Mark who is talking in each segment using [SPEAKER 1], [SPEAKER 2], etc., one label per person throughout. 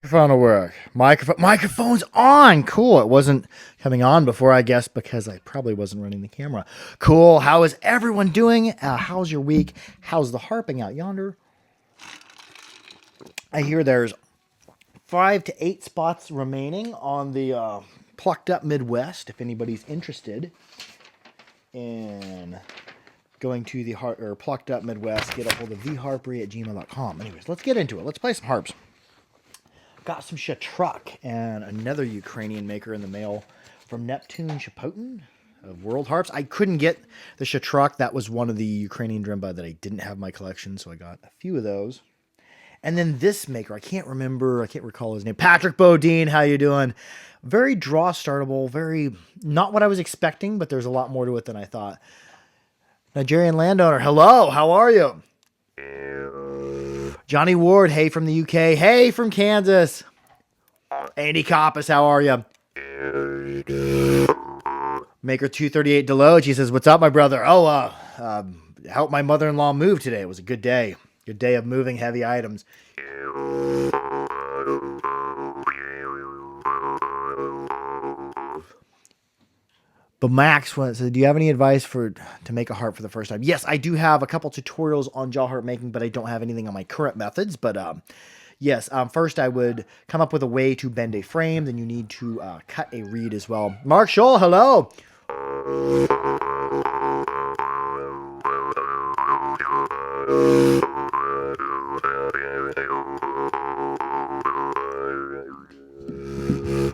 [SPEAKER 1] Microphone will work. Microphone's on. Cool. It wasn't coming on before, I guess, because I probably wasn't running the camera. Cool. How is everyone doing? How's your week? How's the harping out yonder? I hear there's 5 to 8 spots remaining on the plucked up Midwest. If anybody's interested in going to the plucked up Midwest, get a hold of theharpery@gmail.com. Anyways, let's get into it. Let's play some harps. Got some Shatruck and another Ukrainian maker in the mail from Neptune Shapotin of World Harps. I couldn't get the Shatruck. That was one of the Ukrainian djembe that I didn't have in my collection, so I got a few of those. And then this maker, I can't recall his name. Patrick Bodine, how you doing? Very draw startable, very not what I was expecting, but there's a lot more to it than I thought. Nigerian landowner, hello, how are you? Johnny Ward, hey from the UK, hey from Kansas. Andy Coppas, how are you? Maker 238 Deloge, he says, what's up, my brother? Helped my mother-in-law move today. It was a good day. Good day of moving heavy items. But Max said, do you have any advice to make a harp for the first time? Yes, I do have a couple tutorials on jaw harp making, but I don't have anything on my current methods. But yes, first I would come up with a way to bend a frame. Then you need to cut a reed as well. Mark Scholl, hello.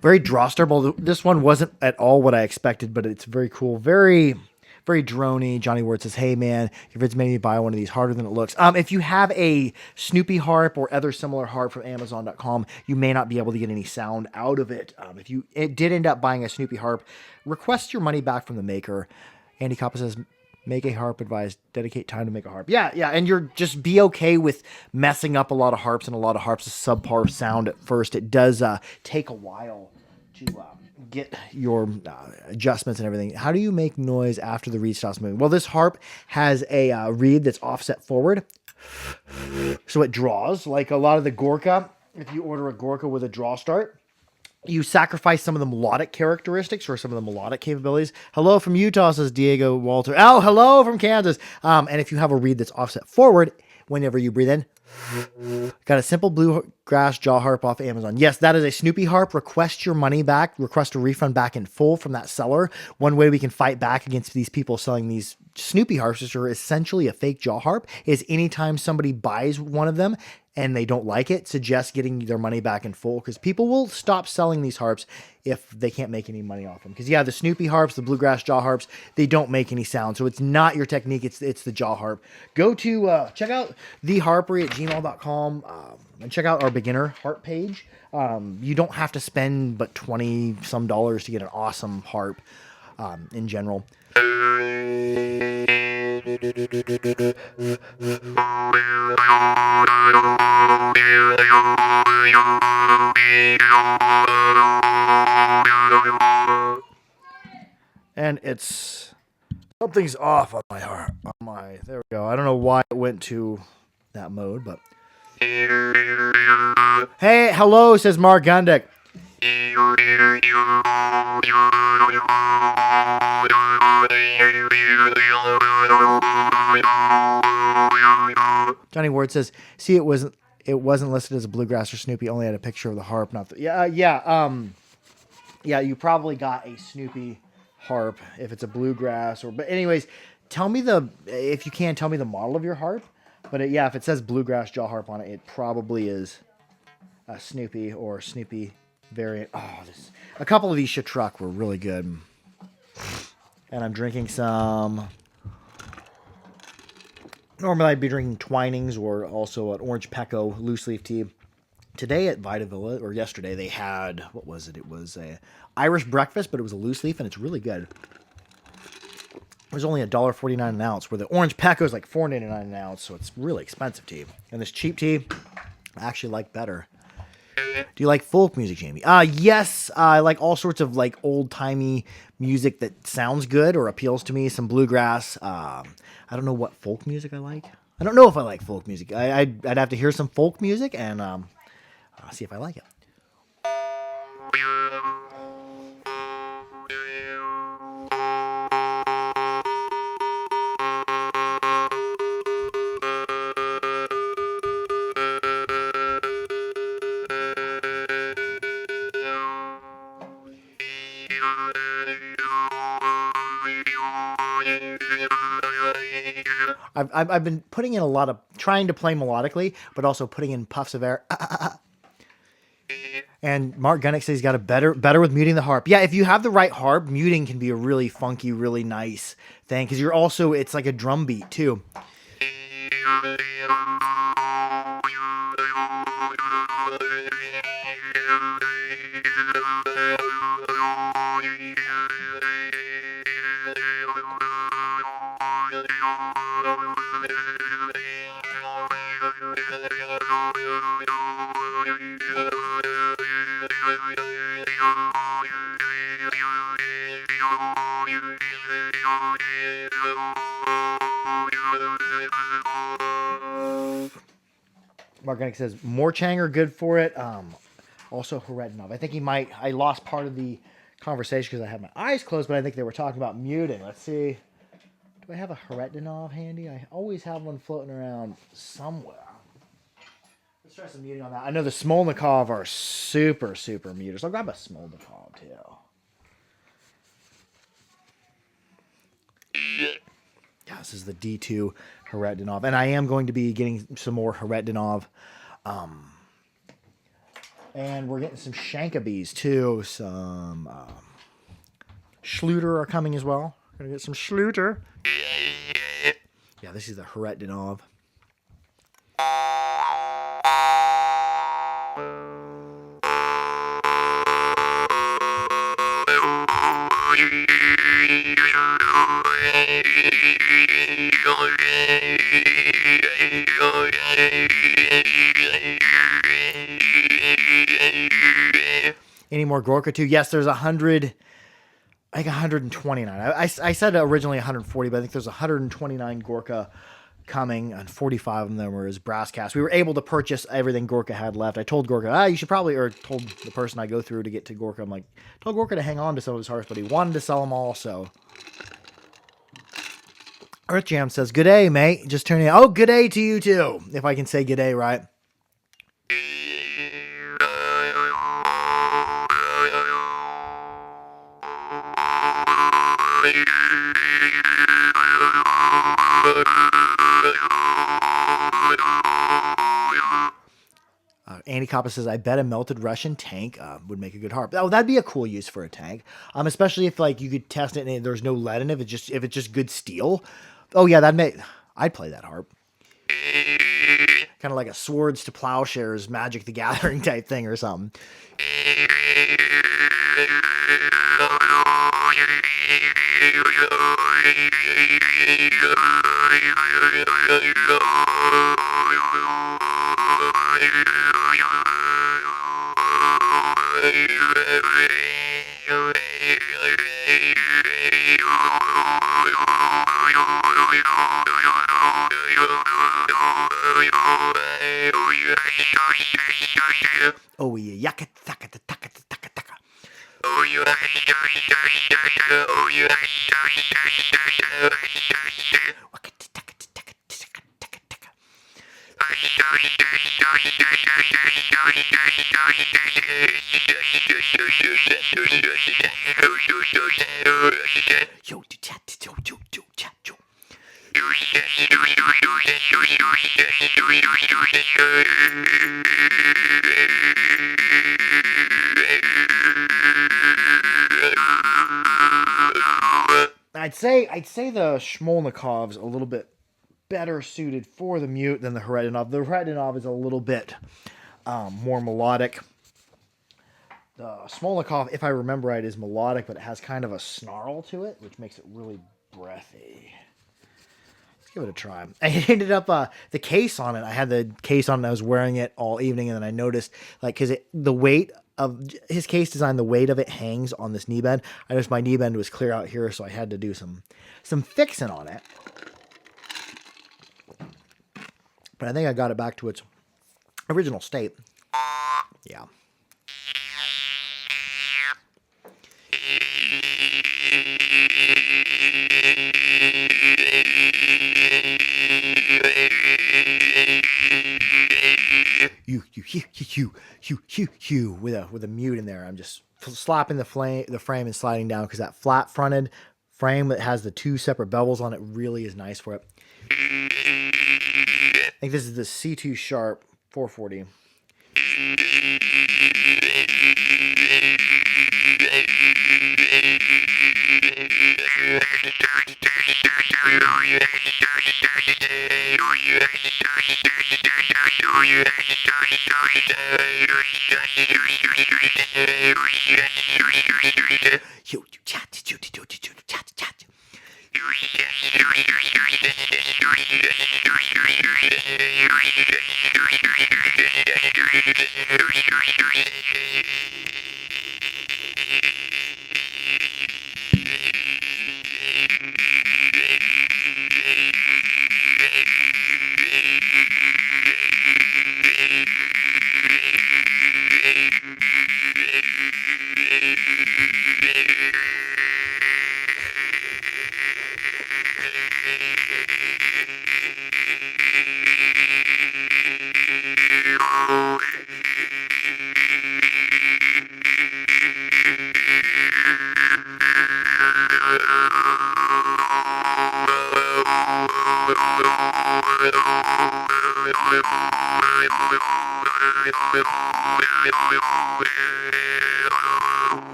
[SPEAKER 1] Very drawstable. This one wasn't at all what I expected, but it's very cool. Very, very droney. Johnny Ward says, hey, man, your vid's made me buy one of these harder than it looks. If you have a Snoopy harp or other similar harp from Amazon.com, you may not be able to get any sound out of it. If you did end up buying a Snoopy harp, request your money back from the maker. Andy Coppa says, make a harp, advised, dedicate time to make a harp. Yeah, and you're just be okay with messing up a lot of harps, and a lot of harps is subpar sound at first. It does take a while to get your adjustments and everything. How do you make noise after the reed stops moving? Well, this harp has a reed that's offset forward, so it draws like a lot of the Gorka. If you order a Gorka with a draw start, you sacrifice some of the melodic characteristics or some of the melodic capabilities. Hello from Utah, says Diego Walter. Oh, hello from Kansas. And if you have a reed that's offset forward, whenever you breathe in, got a simple bluegrass jaw harp off Amazon. Yes, that is a Snoopy harp. Request your money back. Request a refund back in full from that seller. One way we can fight back against these people selling these Snoopy harps, which are essentially a fake jaw harp, is anytime somebody buys one of them and they don't like it, suggest getting their money back in full, because people will stop selling these harps if they can't make any money off them. Because yeah, the Snoopy harps, the bluegrass jaw harps, they don't make any sound. So it's not your technique, it's the jaw harp. Go to check out theharpery@gmail.com and check out our beginner harp page. You don't have to spend but $20 some to get an awesome harp in general. And it's something's off on my heart. There we go. I don't know why it went to that mode, but hey, hello, says Mark Gundick. Johnny Ward says, see, it wasn't listed as a bluegrass or Snoopy, only had a picture of the harp, not the yeah, you probably got a Snoopy harp if it's a bluegrass but anyways, if you can tell me the model of your harp. But if it says bluegrass jaw harp on it, it probably is a Snoopy or Snoopy variant. A couple of these Shatruck were really good. And I'm drinking some. Normally I'd be drinking Twinings or also an Orange Pecco loose leaf tea. Today at Vita Villa, or yesterday, they had, what was it? It was a Irish breakfast, but it was a loose leaf, and it's really good. It was only $1.49 an ounce, where the Orange Pecco is like $4.99 an ounce, so it's really expensive tea. And this cheap tea, I actually like better. Do you like folk music, Jamie? Yes, I like all sorts of like old-timey music that sounds good or appeals to me. Some bluegrass. I don't know what folk music I like. I don't know if I like folk music. I'd have to hear some folk music, and I'll see if I like it. I've been putting in a lot of trying to play melodically, but also putting in puffs of air. And Mark Gunnick says he's got a better with muting the harp. Yeah, if you have the right harp, muting can be a really funky, really nice thing because you're also it's like a drum beat too. Mark Gunnick says more Chang are good for it. Also Haredinov. I think he might. I lost part of the conversation because I had my eyes closed, but I think they were talking about muting. Let's see. Do I have a Haredinov handy? I always have one floating around somewhere. Let's try some muting on that. I know the Smolnikov are super, super muters. I'll grab a Smolnikov too. Yeah, this is the D2 Haredinov. And I am going to be getting some more Haredinov. And we're getting some Shankabys too. Some Schluter are coming as well. Gonna get some Schluter. Yeah, this is the Haredinov. Any more Gorka too? Yes, there's 100. I think 129. I said originally 140, but I think there's 129 Gorka coming, and 45 of them were his brass cast. We were able to purchase everything Gorka had left. I told Gorka, you should probably, or told the person I go through to get to Gorka, I'm like, told Gorka to hang on to some of his harps, but he wanted to sell them all, so. Earth Jam says, good day, mate. Just turning. Oh, good day to you too, if I can say good day right. Andy Coppa says, I bet a melted Russian tank would make a good harp. Oh, that'd be a cool use for a tank. Especially if like you could test it and there's no lead in it. If it's just good steel. Oh yeah, I'd play that harp. Kind of like a Swords to Plowshares, Magic the Gathering type thing or something. Oh yeah, yaka taka taka taka taka. Oh you. I'd say the Smolnikov's a little bit better suited for the mute than the Haredinov. The Haredinov is a little bit more melodic. The Smolnikov, if I remember right, is melodic, but it has kind of a snarl to it, which makes it really breathy. Let's give it a try. I ended up the case on it. I had the case on and I was wearing it all evening, and then I noticed because the weight of his case design, the weight of it hangs on this knee bend. I noticed my knee bend was clear out here, so I had to do some fixing on it. But I think I got it back to its original state. Yeah. You with a mute in there. I'm just slapping the frame and sliding down because that flat fronted frame that has the two separate bevels on it really is nice for it. I think this is the C2 Sharp 440.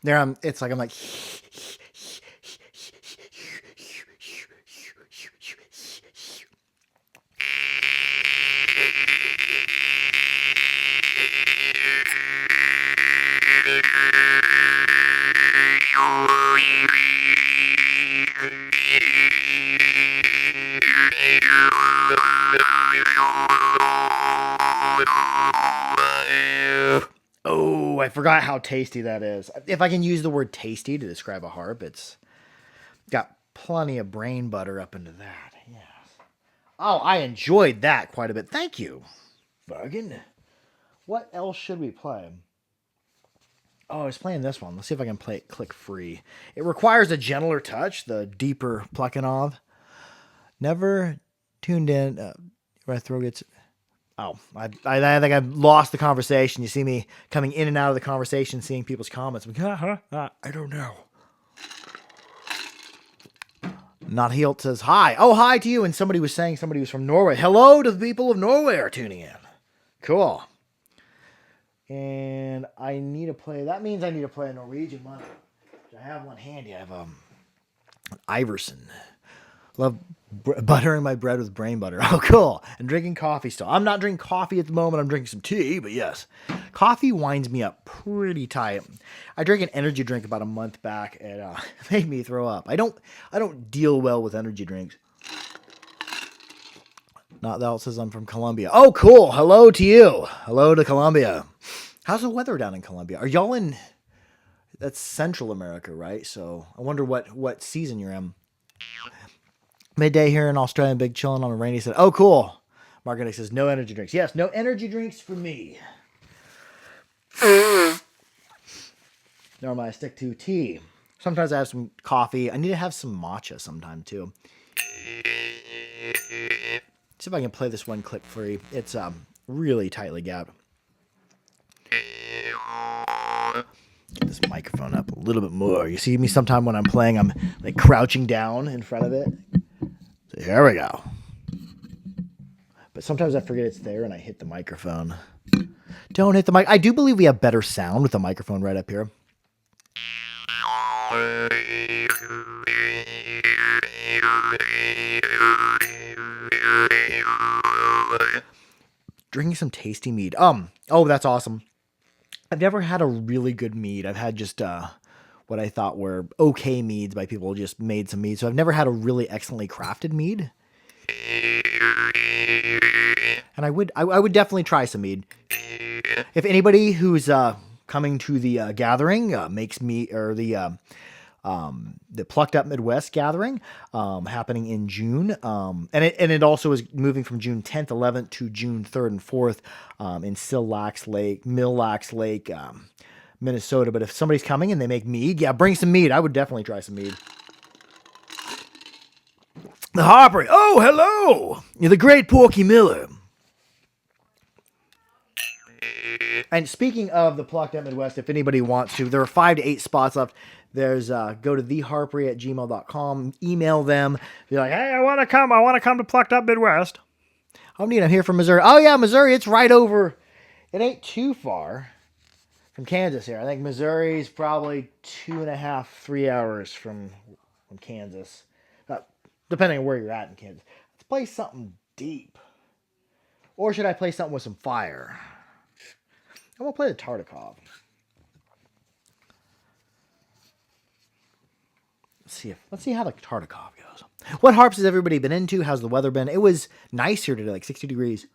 [SPEAKER 1] There I'm like oh, I forgot how tasty that is. If I can use the word tasty to describe a harp, it's got plenty of brain butter up into that. Yes. Oh, I enjoyed that quite a bit. Thank you, Bargain. What else should we play? Oh, I was playing this one. Let's see if I can play it click free. It requires a gentler touch, the deeper plucking of. Never tuned in. My throat gets. Oh, I think I've lost the conversation. You see me coming in and out of the conversation, seeing people's comments. I'm like, I don't know. Not Healt says hi. Oh, hi to you. And somebody was saying somebody was from Norway. Hello to the people of Norway are tuning in. Cool. And I need to play. That means I need to play a Norwegian one. I have one handy. I have an Iverson. Love buttering my bread with brain butter. Oh, cool. And drinking coffee still. I'm not drinking coffee at the moment. I'm drinking some tea, but yes. Coffee winds me up pretty tight. I drank an energy drink about a month back, and it made me throw up. I don't deal well with energy drinks. Not that says I'm from Colombia. Oh, cool. Hello to you. Hello to Colombia. How's the weather down in Colombia? Are y'all in... That's Central America, right? So I wonder what season you're in. Midday here in Australia, big chilling on a rainy day. Oh, cool. Margaret says, no energy drinks. Yes, no energy drinks for me. Normally I stick to tea. Sometimes I have some coffee. I need to have some matcha sometime too. See if I can play this one click free. It's really tightly gapped. Get this microphone up a little bit more. You see me sometime when I'm playing, I'm like crouching down in front of it. So here we go. But sometimes I forget it's there and I hit the microphone. Don't hit the mic. I do believe we have better sound with the microphone right up here. Drinking some tasty mead. Oh, that's awesome. I've never had a really good mead. I've had just what I thought were okay meads by people who just made some mead. So I've never had a really excellently crafted mead. And I would definitely try some mead. If anybody who's coming to the gathering makes mead or the the Plucked Up Midwest gathering happening in June. And it also is moving from June 10th, 11th to June 3rd and 4th in Mill Lacs Lake, Minnesota. But if somebody's coming and they make mead, yeah, bring some mead. I would definitely try some mead. The Harper. Oh, hello. You're the great Porky Miller. And speaking of the Plucked Up Midwest, if anybody wants to, there are 5 to 8 spots left. There's go to theharpery@gmail.com. Email them. Be like, hey, I want to come. I want to come to Plucked Up Midwest. I'm here from Missouri. Oh, yeah, Missouri. It's right over. It ain't too far from Kansas here. I think Missouri's probably 2.5, 3 hours from Kansas. Depending on where you're at in Kansas. Let's play something deep. Or should I play something with some fire? I'm going to play the Tartikoff. Let's see how the Tartikoff goes. What harps has everybody been into? How's the weather been? It was nice here today, like 60 degrees.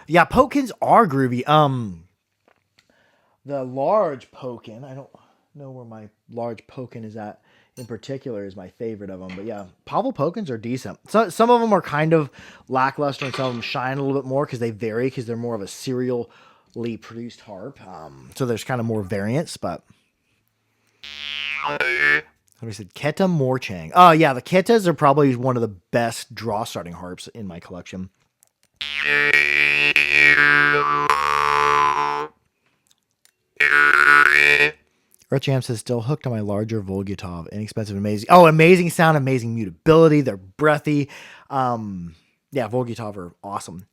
[SPEAKER 1] Yeah, Pokins are groovy. The large Pokin, I don't know where my large Pokin is at in particular, is my favorite of them. But yeah, Pavel Pokins are decent. So, some of them are kind of lackluster and some of them shine a little bit more because they vary because they're more of a serially produced harp. So there's kind of more variance, but... Somebody said Keta Morchang. Oh, yeah, the Ketas are probably one of the best draw starting harps in my collection. Earthjam says, still hooked on my larger Volgutov. Inexpensive, amazing. Oh, amazing sound, amazing mutability. They're breathy. Yeah, Volgutov are awesome.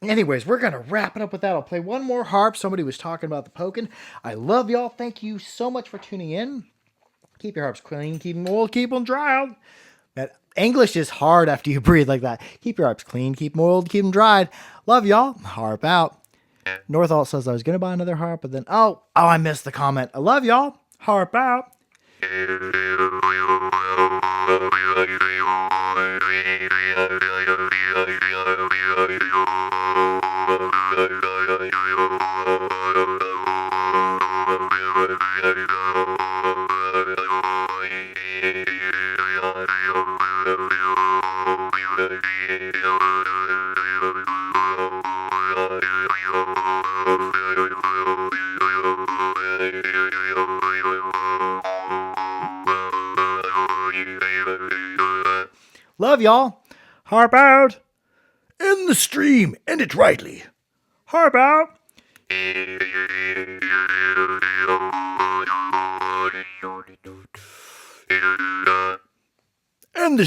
[SPEAKER 1] Anyways, we're going to wrap it up with that. I'll play one more harp. Somebody was talking about the Pokin. I love y'all. Thank you so much for tuning in. Keep your harps clean. Keep them oiled. Keep them dried. That English is hard after you breathe like that. Keep your harps clean. Keep them oiled. Keep them dried. Love y'all. Harp out. Northalt says I was going to buy another harp, but then, oh, I missed the comment. I love y'all. Harp out. Love y'all. Harp out. In the stream. End it rightly. Harp out. End the